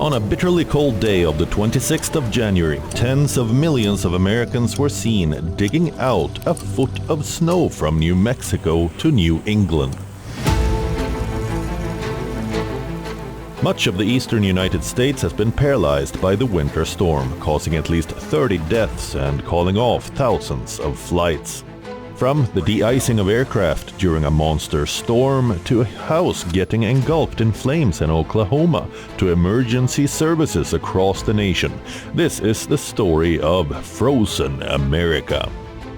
On a bitterly cold day of the 26th of January, tens of millions of Americans were seen digging out a foot of snow from New Mexico to New England. Much of the eastern United States has been paralyzed by the winter storm, causing at least 30 deaths and calling off thousands of flights. From the de-icing of aircraft during a monster storm, to a house getting engulfed in flames in Oklahoma, to emergency services across the nation, this is the story of frozen America.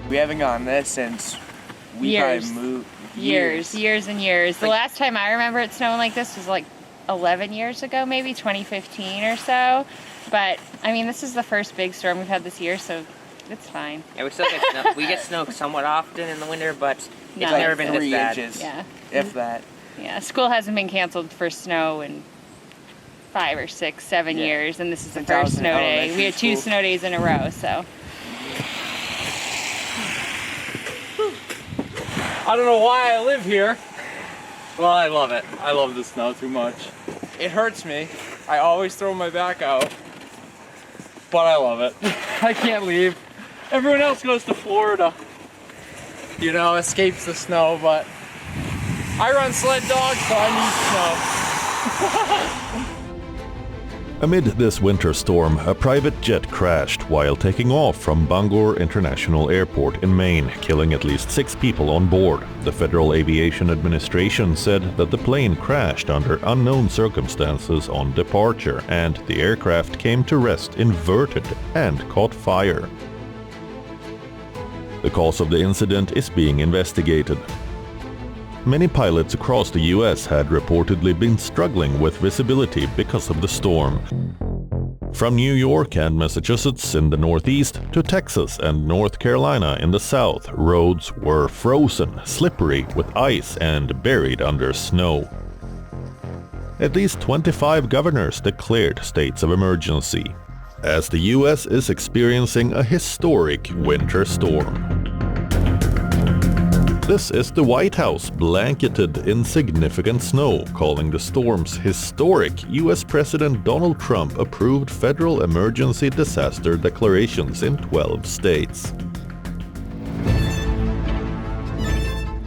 We haven't gotten this since we moved. Years and years. The last time I remember it snowing like this was like 11 years ago, maybe 2015 or so. But I mean, this is the first big storm we've had this year, so it's fine. Yeah, we still get snow. We get snow somewhat often in the winter, but it's never been this bad. 3 inches, yeah, if that. Yeah, school hasn't been canceled for snow in 5 or 6, 7 years, and this is the first snow day. We had 2 snow days in a row, so. I don't know why I live here. Well, I love it. I love the snow too much. It hurts me. I always throw my back out. But I love it. I can't leave. Everyone else goes to Florida. You know, escapes the snow, but I run sled dogs, so I need snow. Amid this winter storm, a private jet crashed while taking off from Bangor International Airport in Maine, killing at least 6 people on board. The Federal Aviation Administration said that the plane crashed under unknown circumstances on departure, and the aircraft came to rest inverted and caught fire. The cause of the incident is being investigated. Many pilots across the US had reportedly been struggling with visibility because of the storm. From New York and Massachusetts in the northeast to Texas and North Carolina in the south, roads were frozen, slippery with ice and buried under snow. At least 25 governors declared states of emergency, as the US is experiencing a historic winter storm. This is the White House blanketed in significant snow, calling the storms historic. US President Donald Trump approved federal emergency disaster declarations in 12 states.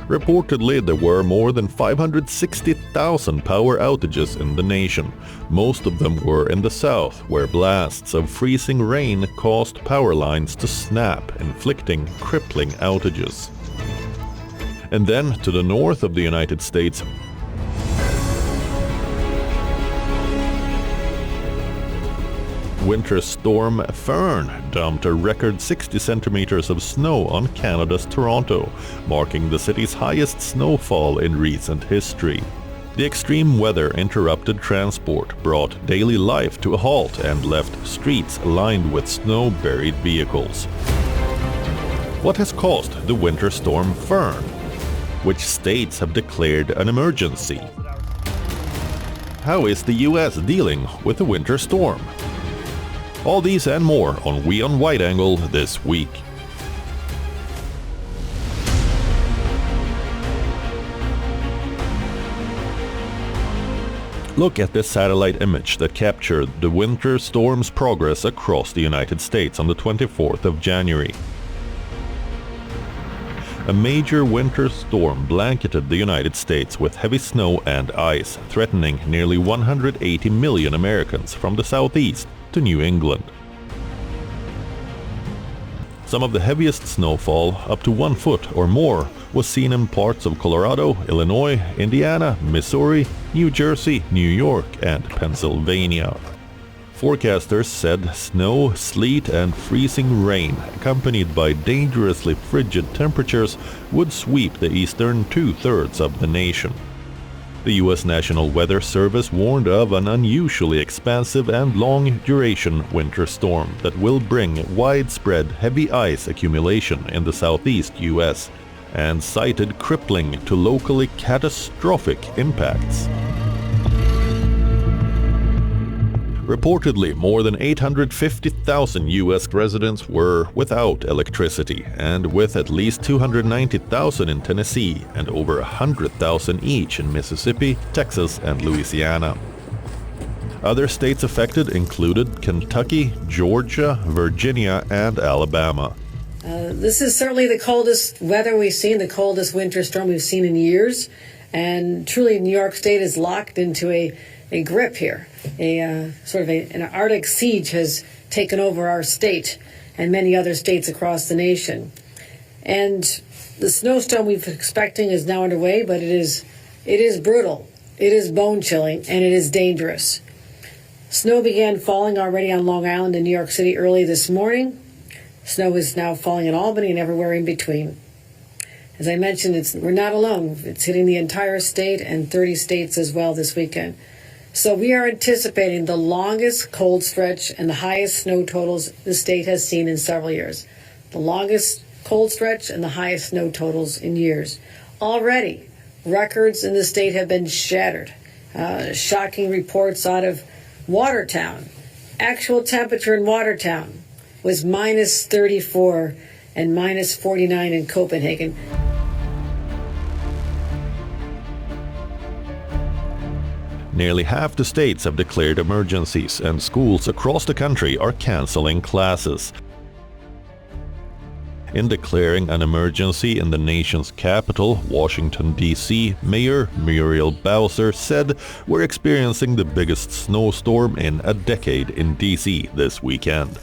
Reportedly, there were more than 560,000 power outages in the nation. Most of them were in the south, where blasts of freezing rain caused power lines to snap, inflicting crippling outages. And then to the north of the United States, winter storm Fern dumped a record 60 centimeters of snow on Canada's Toronto, marking the city's highest snowfall in recent history. The extreme weather interrupted transport, brought daily life to a halt, and left streets lined with snow-buried vehicles. What has caused the winter storm Fern? Which states have declared an emergency? How is the US dealing with the winter storm? All these and more on WION Wideangle this week. Look at this satellite image that captured the winter storm's progress across the United States on the 24th of January. A major winter storm blanketed the United States with heavy snow and ice, threatening nearly 180 million Americans from the southeast to New England. Some of the heaviest snowfall, up to 1 foot or more, was seen in parts of Colorado, Illinois, Indiana, Missouri, New Jersey, New York, and Pennsylvania. Forecasters said snow, sleet, and freezing rain, accompanied by dangerously frigid temperatures, would sweep the eastern 2/3 of the nation. The U.S. National Weather Service warned of an unusually expansive and long-duration winter storm that will bring widespread heavy ice accumulation in the southeast U.S. and cited crippling to locally catastrophic impacts. Reportedly, more than 850,000 U.S. residents were without electricity, and with at least 290,000 in Tennessee and over 100,000 each in Mississippi, Texas, and Louisiana. Other states affected included Kentucky, Georgia, Virginia, and Alabama. This is certainly the coldest weather we've seen, the coldest winter storm we've seen in years. And truly, New York State is locked into a grip here. An Arctic siege has taken over our state and many other states across the nation. And the snowstorm we've been expecting is now underway, but it is brutal, it is bone-chilling, and it is dangerous. Snow began falling already on Long Island and New York City early this morning. Snow is now falling in Albany and everywhere in between. As I mentioned, we're not alone. It's hitting the entire state and 30 states as well this weekend. So we are anticipating the longest cold stretch and the highest snow totals the state has seen in several years. The longest cold stretch and the highest snow totals in years. Already, records in the state have been shattered. Shocking reports out of Watertown. Actual temperature in Watertown was minus 34 and minus 49 in Copenhagen. Nearly half the states have declared emergencies, and schools across the country are canceling classes. In declaring an emergency in the nation's capital, Washington, D.C., Mayor Muriel Bowser said, "We're experiencing the biggest snowstorm in a decade in D.C. this weekend."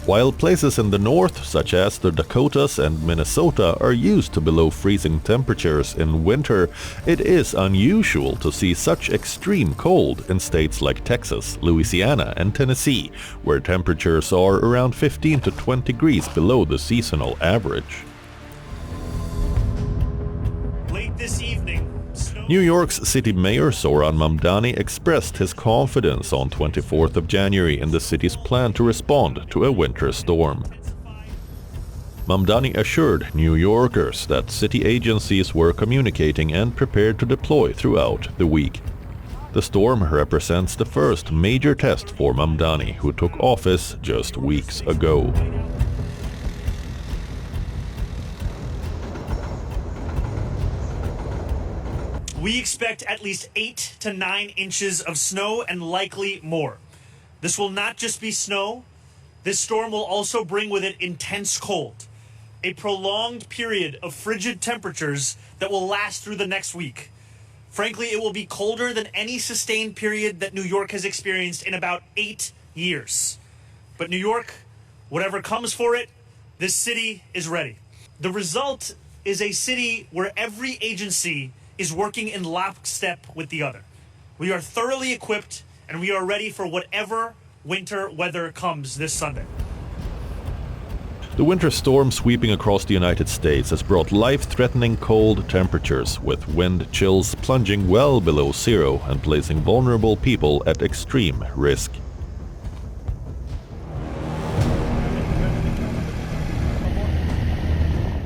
While places in the north, such as the Dakotas and Minnesota, are used to below freezing temperatures in winter, it is unusual to see such extreme cold in states like Texas, Louisiana, and Tennessee, where temperatures are around 15 to 20 degrees below the seasonal average. Late this evening, New York's city mayor Zohran Mamdani expressed his confidence on 24th of January in the city's plan to respond to a winter storm. Mamdani assured New Yorkers that city agencies were communicating and prepared to deploy throughout the week. The storm represents the first major test for Mamdani, who took office just weeks ago. we expect at least 8 to 9 inches of snow and likely more. This will not just be snow. This storm will also bring with it intense cold, a prolonged period of frigid temperatures that will last through the next week. Frankly, it will be colder than any sustained period that New York has experienced in about 8 years. But New York, whatever comes for it, this city is ready. The result is a city where every agency is working in lockstep with the other. We are thoroughly equipped and we are ready for whatever winter weather comes this Sunday. The winter storm sweeping across the United States has brought life-threatening cold temperatures, with wind chills plunging well below zero and placing vulnerable people at extreme risk.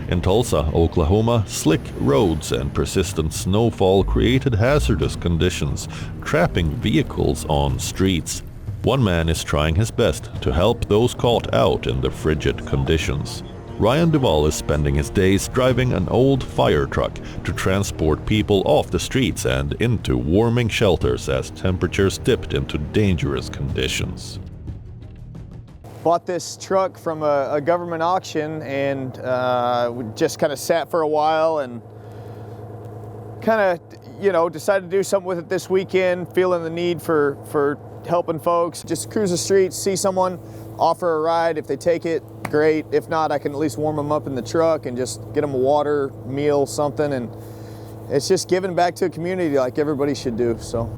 In Tulsa, Oklahoma, slick roads and persistent snowfall created hazardous conditions, trapping vehicles on streets. One man is trying his best to help those caught out in the frigid conditions. Ryan Duvall is spending his days driving an old fire truck to transport people off the streets and into warming shelters as temperatures dipped into dangerous conditions. Bought this truck from a government auction and we just kind of sat for a while and kind of, decided to do something with it this weekend, feeling the need for helping folks. Just cruise the streets, see someone, offer a ride. If they take it, great. If not, I can at least warm them up in the truck and just get them a water, meal, something. And it's just giving back to a community like everybody should do. So.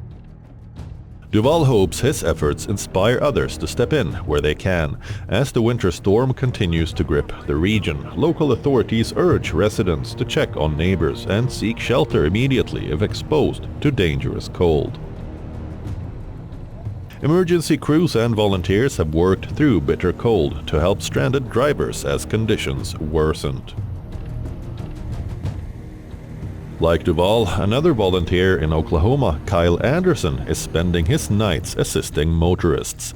Duvall hopes his efforts inspire others to step in where they can. As the winter storm continues to grip the region, local authorities urge residents to check on neighbors and seek shelter immediately if exposed to dangerous cold. Emergency crews and volunteers have worked through bitter cold to help stranded drivers as conditions worsened. Like Duvall, another volunteer in Oklahoma, Kyle Anderson, is spending his nights assisting motorists.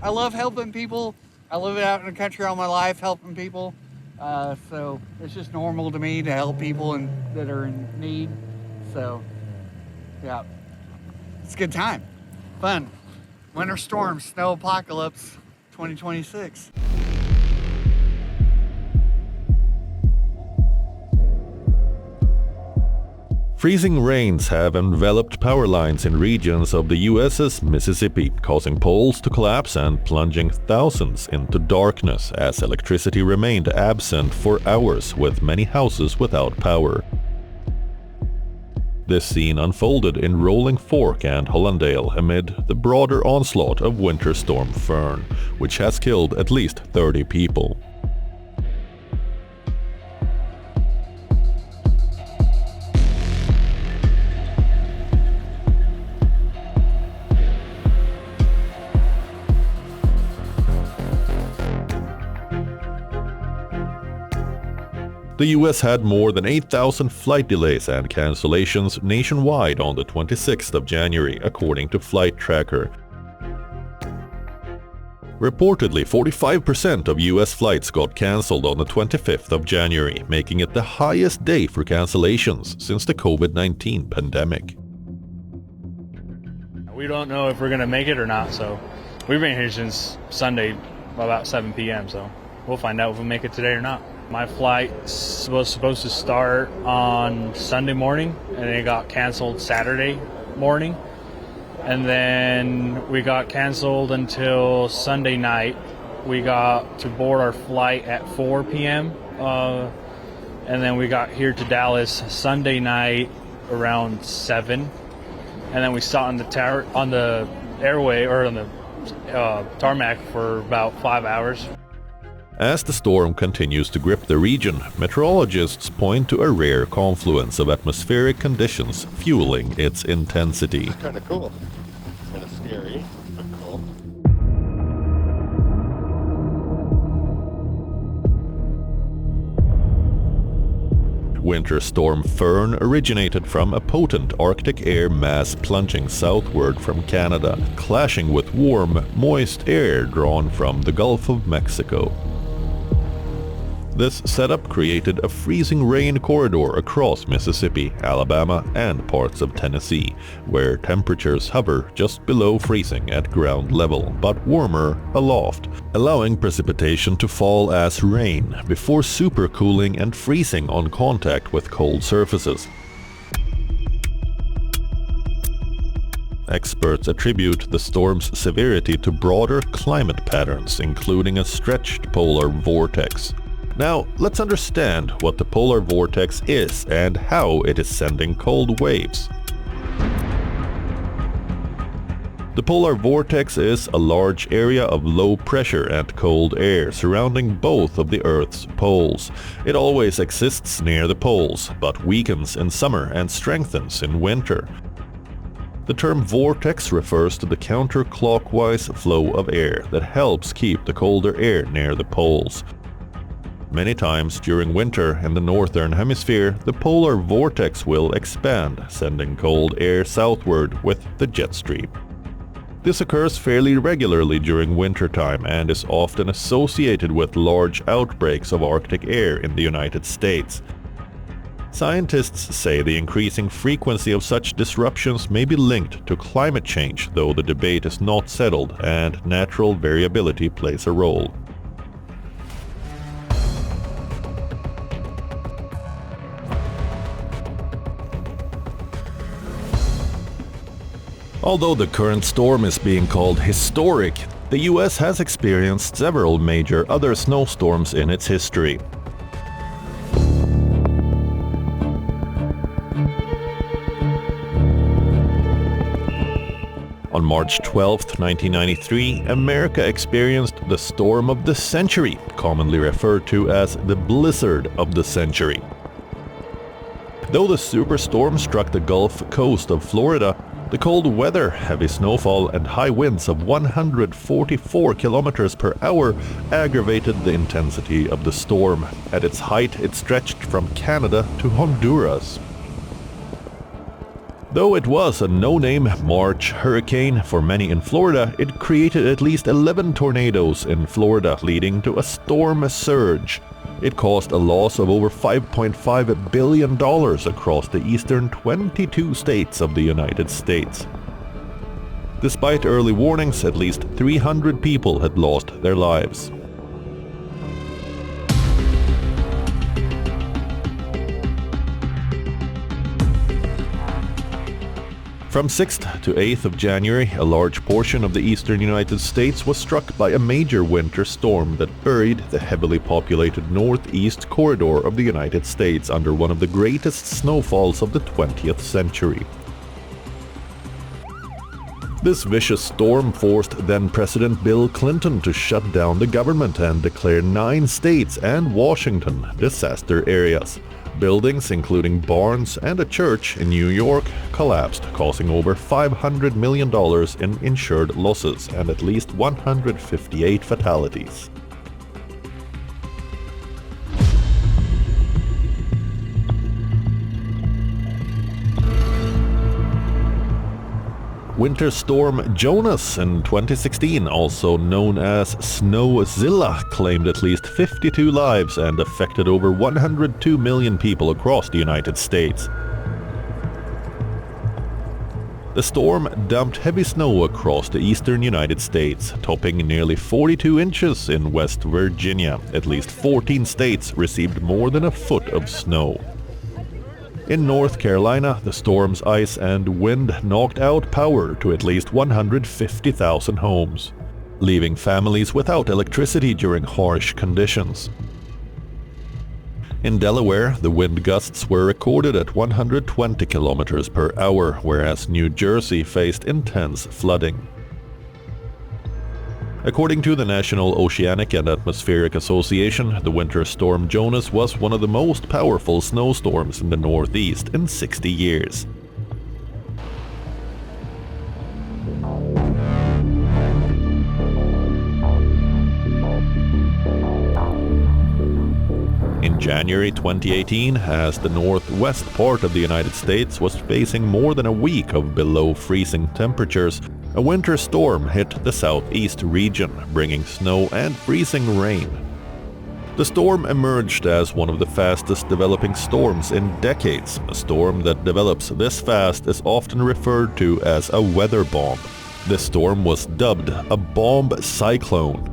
I love helping people. I live out in the country all my life helping people. So it's just normal to me to help people that are in need. So, yeah, it's a good time. Fun. Winter storm, snow apocalypse 2026. Freezing rains have enveloped power lines in regions of the US's Mississippi, causing poles to collapse and plunging thousands into darkness as electricity remained absent for hours, with many houses without power. This scene unfolded in Rolling Fork and Hollandale amid the broader onslaught of Winter Storm Fern, which has killed at least 30 people. The US had more than 8,000 flight delays and cancellations nationwide on the 26th of January, according to Flight Tracker. Reportedly, 45% of US flights got cancelled on the 25th of January, making it the highest day for cancellations since the COVID-19 pandemic. We don't know if we're going to make it or not, so we've been here since Sunday about 7 p.m., so we'll find out if we make it today or not. My flight was supposed to start on Sunday morning, and it got canceled Saturday morning. And then we got canceled until Sunday night. We got to board our flight at 4 p.m. And then we got here to Dallas Sunday night around 7. And then we sat on the airway or on the tarmac for about 5 hours. As the storm continues to grip the region, meteorologists point to a rare confluence of atmospheric conditions fueling its intensity. It's kind of cool. It's kind of scary, but cool. Winter Storm Fern originated from a potent Arctic air mass plunging southward from Canada, clashing with warm, moist air drawn from the Gulf of Mexico. This setup created a freezing rain corridor across Mississippi, Alabama, and parts of Tennessee, where temperatures hover just below freezing at ground level, but warmer aloft, allowing precipitation to fall as rain before supercooling and freezing on contact with cold surfaces. Experts attribute the storm's severity to broader climate patterns, including a stretched polar vortex. Now, let's understand what the polar vortex is and how it is sending cold waves. The polar vortex is a large area of low pressure and cold air surrounding both of the Earth's poles. It always exists near the poles, but weakens in summer and strengthens in winter. The term vortex refers to the counterclockwise flow of air that helps keep the colder air near the poles. Many times during winter in the northern hemisphere, the polar vortex will expand, sending cold air southward with the jet stream. This occurs fairly regularly during wintertime and is often associated with large outbreaks of Arctic air in the United States. Scientists say the increasing frequency of such disruptions may be linked to climate change, though the debate is not settled and natural variability plays a role. Although the current storm is being called historic, the US has experienced several major other snowstorms in its history. On March 12, 1993, America experienced the storm of the century, commonly referred to as the blizzard of the century. Though the superstorm struck the Gulf Coast of Florida, the cold weather, heavy snowfall, and high winds of 144 kilometers per hour aggravated the intensity of the storm. At its height, it stretched from Canada to Honduras. Though it was a no-name March hurricane for many in Florida, it created at least 11 tornadoes in Florida, leading to a storm surge. It caused a loss of over $5.5 billion across the eastern 22 states of the United States. Despite early warnings, at least 300 people had lost their lives. From 6th to 8th of January, a large portion of the eastern United States was struck by a major winter storm that buried the heavily populated northeast corridor of the United States under one of the greatest snowfalls of the 20th century. This vicious storm forced then-President Bill Clinton to shut down the government and declare 9 states and Washington disaster areas. Buildings, including barns and a church in New York, collapsed, causing over $500 million in insured losses and at least 158 fatalities. Winter storm Jonas in 2016, also known as Snowzilla, claimed at least 52 lives and affected over 102 million people across the United States. The storm dumped heavy snow across the eastern United States, topping nearly 42 inches in West Virginia. At least 14 states received more than a foot of snow. In North Carolina, the storm's ice and wind knocked out power to at least 150,000 homes, leaving families without electricity during harsh conditions. In Delaware, the wind gusts were recorded at 120 kilometers per hour, whereas New Jersey faced intense flooding. According to the National Oceanic and Atmospheric Association, the winter storm Jonas was one of the most powerful snowstorms in the Northeast in 60 years. In January 2018, as the northwest part of the United States was facing more than a week of below freezing temperatures, a winter storm hit the southeast region, bringing snow and freezing rain. The storm emerged as one of the fastest developing storms in decades. A storm that develops this fast is often referred to as a weather bomb. This storm was dubbed a bomb cyclone.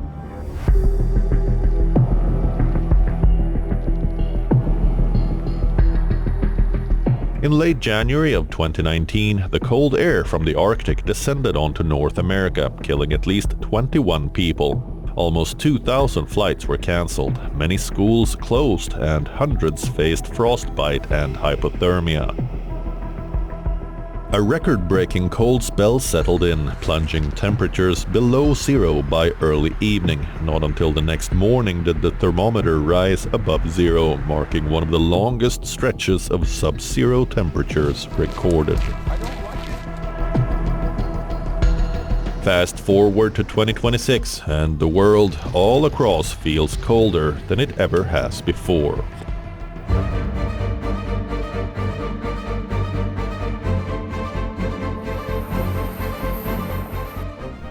In late January of 2019, the cold air from the Arctic descended onto North America, killing at least 21 people. Almost 2,000 flights were cancelled, many schools closed, and hundreds faced frostbite and hypothermia. A record-breaking cold spell settled in, plunging temperatures below zero by early evening. Not until the next morning did the thermometer rise above zero, marking one of the longest stretches of sub-zero temperatures recorded. Fast forward to 2026, and the world all across feels colder than it ever has before.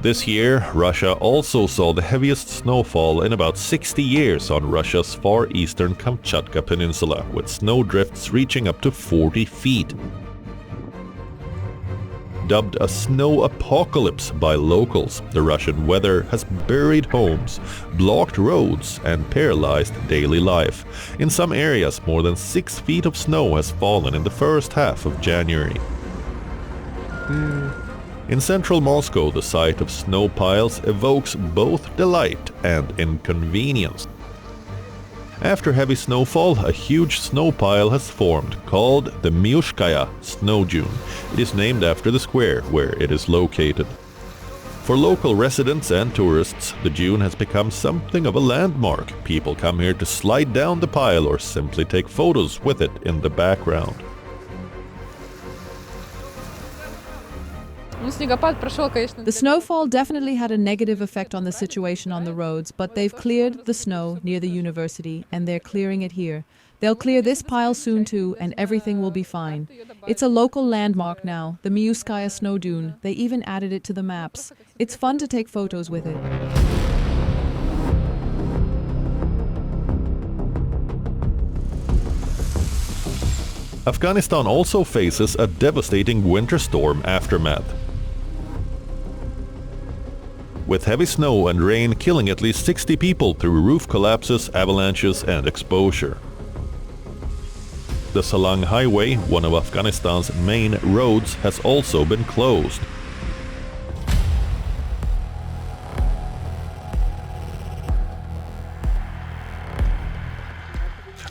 This year, Russia also saw the heaviest snowfall in about 60 years on Russia's far eastern Kamchatka Peninsula, with snowdrifts reaching up to 40 feet. Dubbed a snow apocalypse by locals, the Russian weather has buried homes, blocked roads, and paralyzed daily life. In some areas, more than 6 feet of snow has fallen in the first half of January. In central Moscow, the sight of snow piles evokes both delight and inconvenience. After heavy snowfall, a huge snow pile has formed, called the Myushkaya snow dune. It is named after the square where it is located. For local residents and tourists, the dune has become something of a landmark. People come here to slide down the pile or simply take photos with it in the background. The snowfall definitely had a negative effect on the situation on the roads, but they've cleared the snow near the university, and they're clearing it here. They'll clear this pile soon too, and everything will be fine. It's a local landmark now, the Myushkaya snow dune. They even added it to the maps. It's fun to take photos with it. Afghanistan also faces a devastating winter storm aftermath. with heavy snow and rain killing at least 60 people through roof collapses, avalanches and exposure. The Salang Highway, one of Afghanistan's main roads, has also been closed.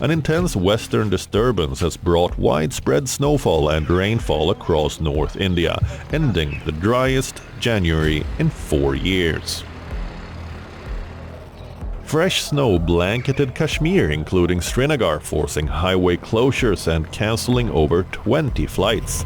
An intense western disturbance has brought widespread snowfall and rainfall across North India, ending the driest January in 4 years. Fresh snow blanketed Kashmir, including Srinagar, forcing highway closures and cancelling over 20 flights.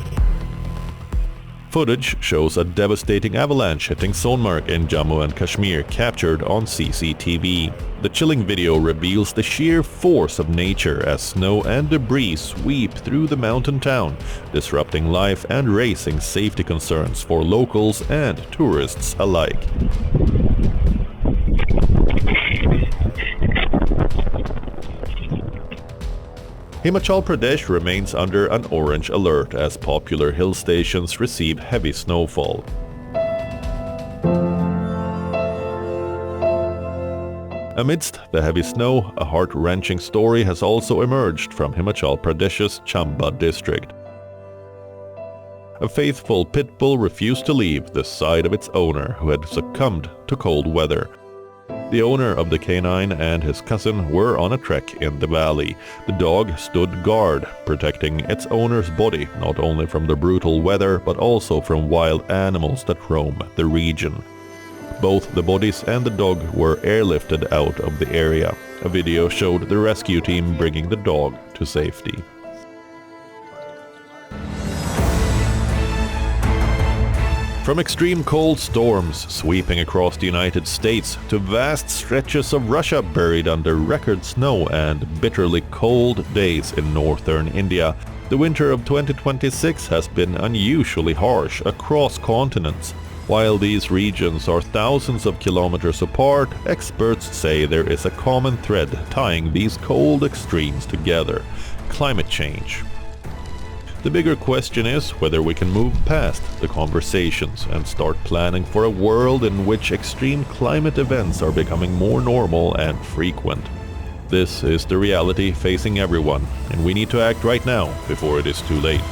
Footage shows a devastating avalanche hitting Sonmarg in Jammu and Kashmir, captured on CCTV. The chilling video reveals the sheer force of nature as snow and debris sweep through the mountain town, disrupting life and raising safety concerns for locals and tourists alike. Himachal Pradesh remains under an orange alert as popular hill stations receive heavy snowfall. Amidst the heavy snow, a heart-wrenching story has also emerged from Himachal Pradesh's Chamba district. A faithful pit bull refused to leave the side of its owner, who had succumbed to cold weather. The owner of the canine and his cousin were on a trek in the valley. The dog stood guard, protecting its owner's body not only from the brutal weather but also from wild animals that roam the region. Both the bodies and the dog were airlifted out of the area. A video showed the rescue team bringing the dog to safety. From extreme cold storms sweeping across the United States to vast stretches of Russia buried under record snow and bitterly cold days in northern India, the winter of 2026 has been unusually harsh across continents. While these regions are thousands of kilometers apart, experts say there is a common thread tying these cold extremes together: climate change. The bigger question is whether we can move past the conversations and start planning for a world in which extreme climate events are becoming more normal and frequent. This is the reality facing everyone, and we need to act right now before it is too late.